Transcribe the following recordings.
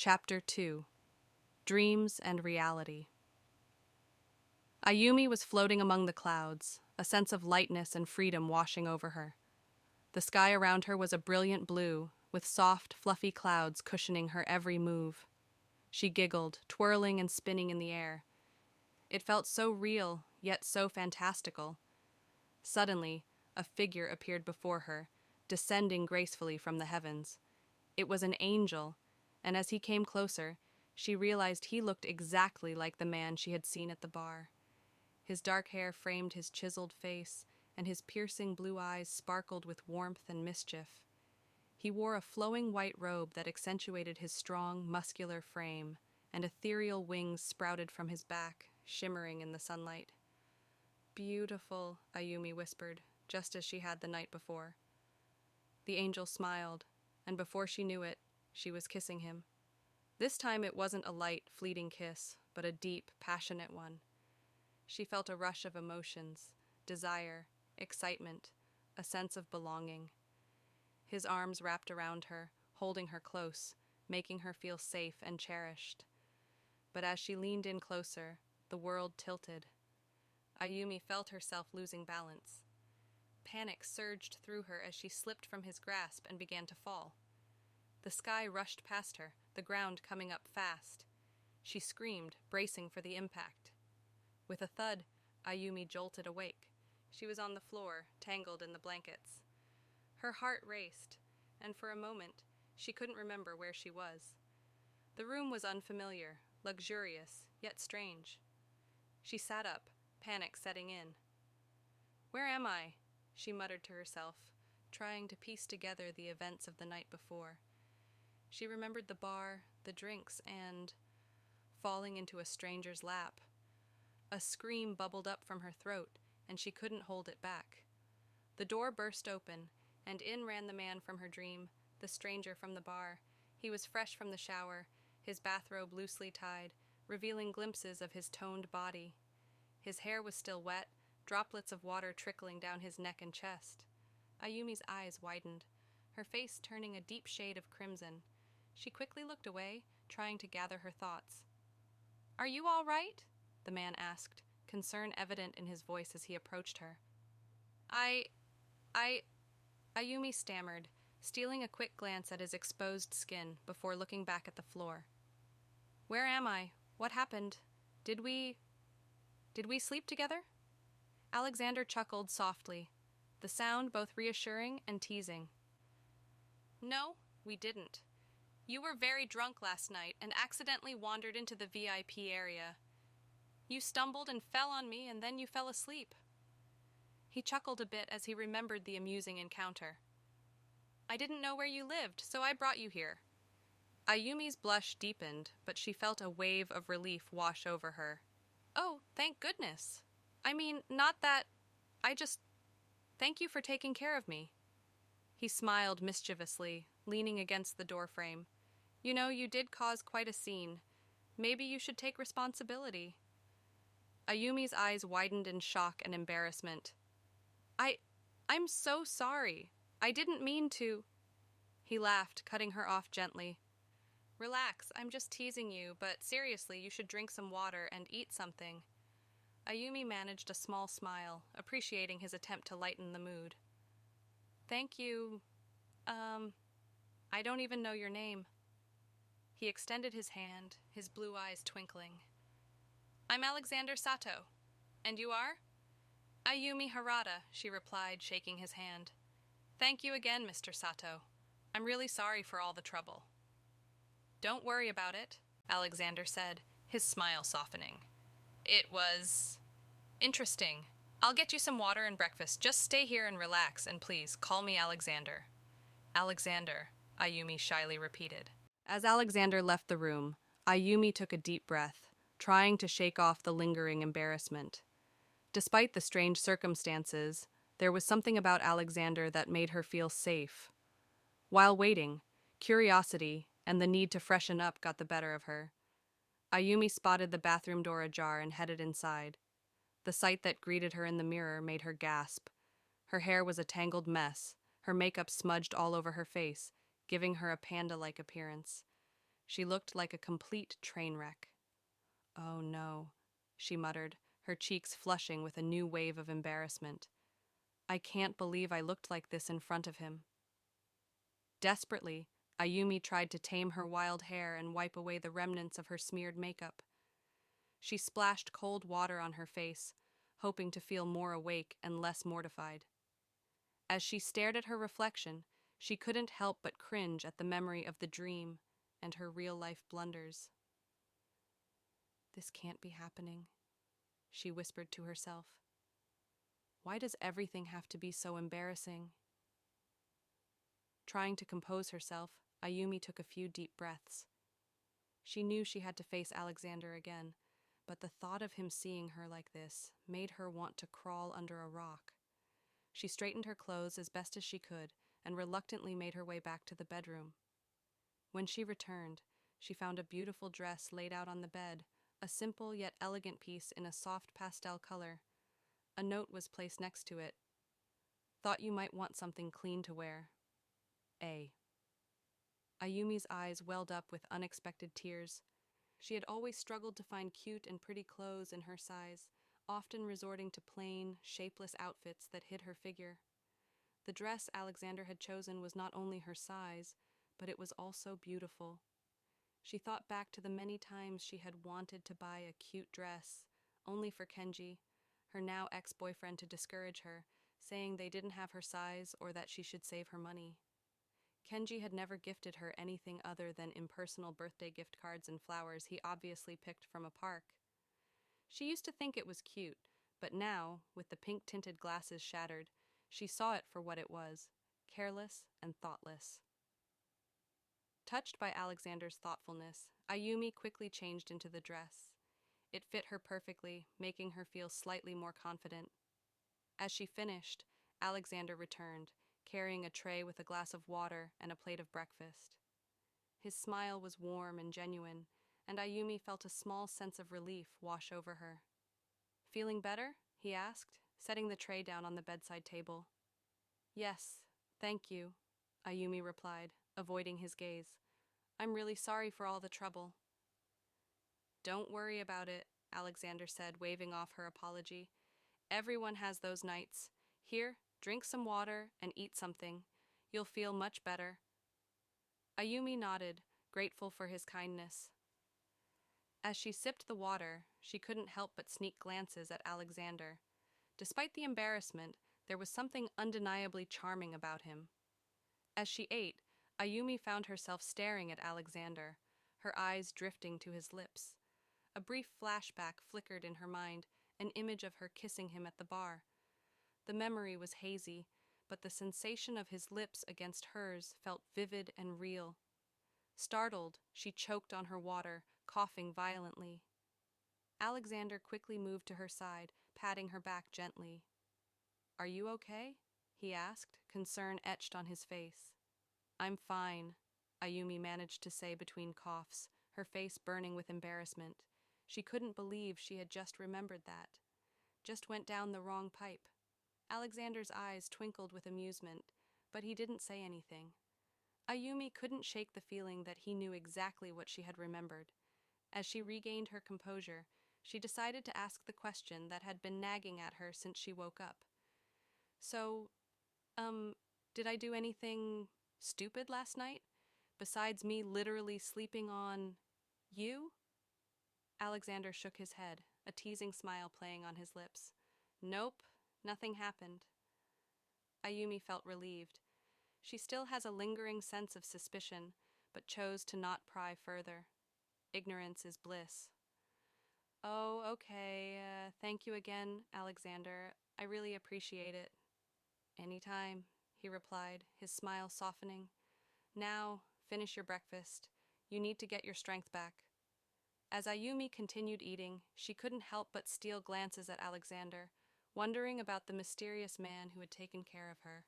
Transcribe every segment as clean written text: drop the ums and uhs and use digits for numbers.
Chapter 2 Dreams and Reality. Ayumi was floating among the clouds, a sense of lightness and freedom washing over her. The sky around her was a brilliant blue, with soft, fluffy clouds cushioning her every move. She giggled, twirling and spinning in the air. It felt so real, yet so fantastical. Suddenly, a figure appeared before her, descending gracefully from the heavens. It was an angel, and as he came closer, she realized he looked exactly like the man she had seen at the bar. His dark hair framed his chiseled face, and his piercing blue eyes sparkled with warmth and mischief. He wore a flowing white robe that accentuated his strong, muscular frame, and ethereal wings sprouted from his back, shimmering in the sunlight. "Beautiful," Ayumi whispered, just as she had the night before. The angel smiled, and before she knew it, she was kissing him. This time it wasn't a light, fleeting kiss, but a deep, passionate one. She felt a rush of emotions, desire, excitement, a sense of belonging. His arms wrapped around her, holding her close, making her feel safe and cherished. But as she leaned in closer, the world tilted. Ayumi felt herself losing balance. Panic surged through her as she slipped from his grasp and began to fall. The sky rushed past her, the ground coming up fast. She screamed, bracing for the impact. With a thud, Ayumi jolted awake. She was on the floor, tangled in the blankets. Her heart raced, and for a moment, she couldn't remember where she was. The room was unfamiliar, luxurious, yet strange. She sat up, panic setting in. "Where am I?" she muttered to herself, trying to piece together the events of the night before. She remembered the bar, the drinks, and falling into a stranger's lap. A scream bubbled up from her throat, and she couldn't hold it back. The door burst open, and in ran the man from her dream, the stranger from the bar. He was fresh from the shower, his bathrobe loosely tied, revealing glimpses of his toned body. His hair was still wet, droplets of water trickling down his neck and chest. Ayumi's eyes widened, her face turning a deep shade of crimson. She quickly looked away, trying to gather her thoughts. "Are you all right?" the man asked, concern evident in his voice as he approached her. I... Ayumi stammered, stealing a quick glance at his exposed skin before looking back at the floor. "Where am I? What happened? Did we sleep together?" Alexander chuckled softly, the sound both reassuring and teasing. "No, we didn't. You were very drunk last night and accidentally wandered into the VIP area. You stumbled and fell on me, and then you fell asleep." He chuckled a bit as he remembered the amusing encounter. "I didn't know where you lived, so I brought you here." Ayumi's blush deepened, but she felt a wave of relief wash over her. "Oh, thank goodness. I mean, not that... Thank you for taking care of me." He smiled mischievously, leaning against the doorframe. "You know, you did cause quite a scene. Maybe you should take responsibility." Ayumi's eyes widened in shock and embarrassment. I'm so sorry. I didn't mean to..." He laughed, cutting her off gently. "Relax, I'm just teasing you, but seriously, you should drink some water and eat something." Ayumi managed a small smile, appreciating his attempt to lighten the mood. "Thank you. I don't even know your name." He extended his hand, his blue eyes twinkling. "I'm Alexander Sato. And you are?" "Ayumi Harada," she replied, shaking his hand. "Thank you again, Mr. Sato. I'm really sorry for all the trouble." "Don't worry about it," Alexander said, his smile softening. "It was... interesting. I'll get you some water and breakfast. Just stay here and relax, and please, call me Alexander." "Alexander," Ayumi shyly repeated. As Alexander left the room, Ayumi took a deep breath, trying to shake off the lingering embarrassment. Despite the strange circumstances, there was something about Alexander that made her feel safe. While waiting, curiosity and the need to freshen up got the better of her. Ayumi spotted the bathroom door ajar and headed inside. The sight that greeted her in the mirror made her gasp. Her hair was a tangled mess, her makeup smudged all over her face, giving her a panda-like appearance. She looked like a complete train wreck. "Oh no," she muttered, her cheeks flushing with a new wave of embarrassment. "I can't believe I looked like this in front of him." Desperately, Ayumi tried to tame her wild hair and wipe away the remnants of her smeared makeup. She splashed cold water on her face, hoping to feel more awake and less mortified. As she stared at her reflection, she couldn't help but cringe at the memory of the dream and her real-life blunders. "This can't be happening," she whispered to herself. "Why does everything have to be so embarrassing?" Trying to compose herself, Ayumi took a few deep breaths. She knew she had to face Alexander again, but the thought of him seeing her like this made her want to crawl under a rock. She straightened her clothes as best as she could and reluctantly made her way back to the bedroom. When she returned, she found a beautiful dress laid out on the bed, a simple yet elegant piece in a soft pastel color. A note was placed next to it. "Thought you might want something clean to wear. A." Ayumi's eyes welled up with unexpected tears. She had always struggled to find cute and pretty clothes in her size, often resorting to plain, shapeless outfits that hid her figure. The dress Alexander had chosen was not only her size, but it was also beautiful. She thought back to the many times she had wanted to buy a cute dress, only for Kenji, her now ex-boyfriend, to discourage her, saying they didn't have her size or that she should save her money. Kenji had never gifted her anything other than impersonal birthday gift cards and flowers he obviously picked from a park. She used to think it was cute, but now, with the pink-tinted glasses shattered, she saw it for what it was, careless and thoughtless. Touched by Alexander's thoughtfulness, Ayumi quickly changed into the dress. It fit her perfectly, making her feel slightly more confident. As she finished, Alexander returned, carrying a tray with a glass of water and a plate of breakfast. His smile was warm and genuine, and Ayumi felt a small sense of relief wash over her. "Feeling better?" he asked, setting the tray down on the bedside table. "Yes, thank you," Ayumi replied, avoiding his gaze. "I'm really sorry for all the trouble." "Don't worry about it," Alexander said, waving off her apology. "Everyone has those nights. Here, drink some water and eat something. You'll feel much better." Ayumi nodded, grateful for his kindness. As she sipped the water, she couldn't help but sneak glances at Alexander. Despite the embarrassment, there was something undeniably charming about him. As she ate, Ayumi found herself staring at Alexander, her eyes drifting to his lips. A brief flashback flickered in her mind, an image of her kissing him at the bar. The memory was hazy, but the sensation of his lips against hers felt vivid and real. Startled, she choked on her water, coughing violently. Alexander quickly moved to her side, patting her back gently. "Are you okay?" he asked, concern etched on his face. "I'm fine," Ayumi managed to say between coughs, her face burning with embarrassment. She couldn't believe she had just remembered that. Just went down the wrong pipe. Alexander's eyes twinkled with amusement, but he didn't say anything. Ayumi couldn't shake the feeling that he knew exactly what she had remembered. As she regained her composure, she decided to ask the question that had been nagging at her since she woke up. "So, did I do anything stupid last night? Besides me literally sleeping on you?" Alexander shook his head, a teasing smile playing on his lips. "Nope, nothing happened." Ayumi felt relieved. She still has a lingering sense of suspicion, but chose to not pry further. Ignorance is bliss. "Oh, okay. Thank you again, Alexander. I really appreciate it." "Anytime," he replied, his smile softening. "Now, finish your breakfast. You need to get your strength back." As Ayumi continued eating, she couldn't help but steal glances at Alexander, wondering about the mysterious man who had taken care of her.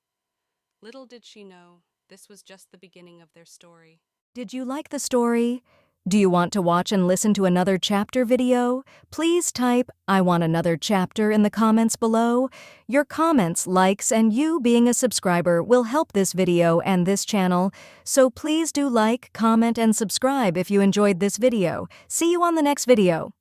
Little did she know, this was just the beginning of their story. Did you like the story? Do you want to watch and listen to another chapter video? Please type "I want another chapter" in the comments below. Your comments, likes, and you being a subscriber will help this video and this channel, so please do like, comment, and subscribe if you enjoyed this video. See you on the next video.